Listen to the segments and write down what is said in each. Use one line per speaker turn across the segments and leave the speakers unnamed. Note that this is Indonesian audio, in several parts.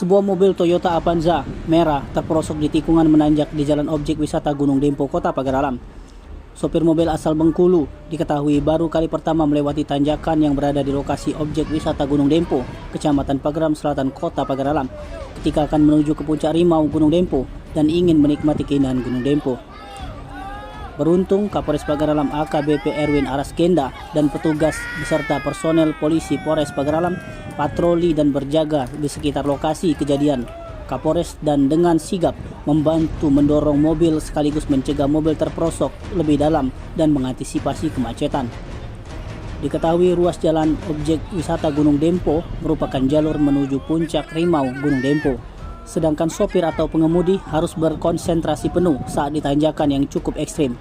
Sebuah mobil Toyota Avanza merah terperosok di tikungan menanjak di Jalan Objek Wisata Gunung Dempo, Kota Pagaralam. Sopir mobil asal Bengkulu diketahui baru kali pertama melewati tanjakan yang berada di lokasi Objek Wisata Gunung Dempo, Kecamatan Pagaralam Selatan, Kota Pagaralam, ketika akan menuju ke puncak Rimau Gunung Dempo dan ingin menikmati keindahan Gunung Dempo. Beruntung Kapolres Pagaralam AKBP Erwin Araskenda dan petugas beserta personel polisi Polres Pagaralam patroli dan berjaga di sekitar lokasi kejadian. Kapolres dan dengan sigap membantu mendorong mobil sekaligus mencegah mobil terperosok lebih dalam dan mengantisipasi kemacetan. Diketahui ruas jalan Objek Wisata Gunung Dempo merupakan jalur menuju puncak Rimau Gunung Dempo. Sedangkan sopir atau pengemudi harus berkonsentrasi penuh saat di tanjakan yang cukup ekstrim.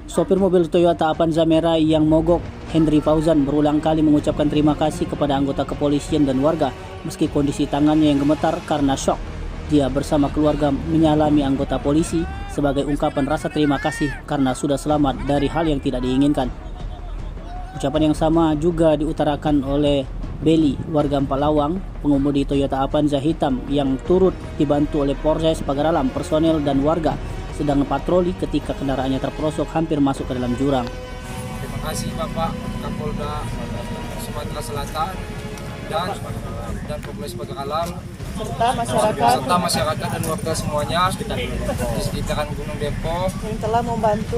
Sopir mobil Toyota Avanza merah yang mogok, Henry Fauzan, berulang kali mengucapkan terima kasih kepada anggota kepolisian dan warga meski kondisi tangannya yang gemetar karena syok. Dia bersama keluarga menyalami anggota polisi sebagai ungkapan rasa terima kasih karena sudah selamat dari hal yang tidak diinginkan. Ucapan yang sama juga diutarakan oleh Beli, warga Empalawang, pengemudi Toyota Avanza hitam yang turut dibantu oleh Polres Pagaralam, personel dan warga sedang patroli ketika kendaraannya terperosok hampir masuk ke dalam jurang.
Terima kasih Bapak Kapolda Sumatera Selatan dan Polres Pagaralam serta masyarakat dan warga semuanya di sekitaran Gunung Dempo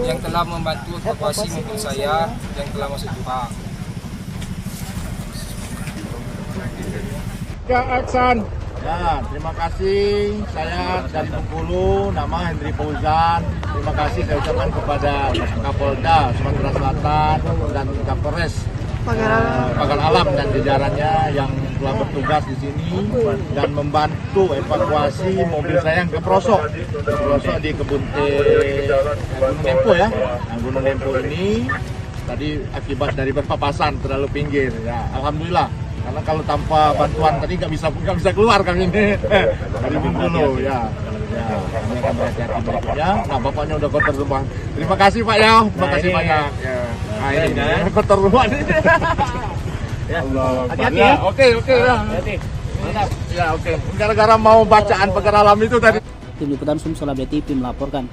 yang telah membantu evakuasi mobil saya yang telah masuk jurang.
Ya, Aksan. Ya, terima kasih. Saya dari Bengkulu, nama Henry Fauzan. Terima kasih saya ucapkan kepada Kapolda Sumatera Selatan dan Kapolres Pagaralam dan jajarannya yang telah bertugas di sini dan membantu evakuasi mobil saya yang keperosok di kebun Gunung Dempo ya. Nah, Gunung Dempo ini tadi akibat dari berpapasan terlalu pinggir. Ya, alhamdulillah. Karena kalau tanpa bantuan tadi nggak bisa keluar kami ini dari Bengkulu ya. Kami akan berhati-hati berikutnya. Nah, bapaknya udah kotor rumah. Terima kasih Pak ya, terima kasih banyak. Ya. Nah, ini kotor rumah ini. Hati-hati ya. Oke ya. Ya oke. Gara-gara mau bacaan Pagaralam itu tadi.
Tim Liputan Sumsel TV melaporkan.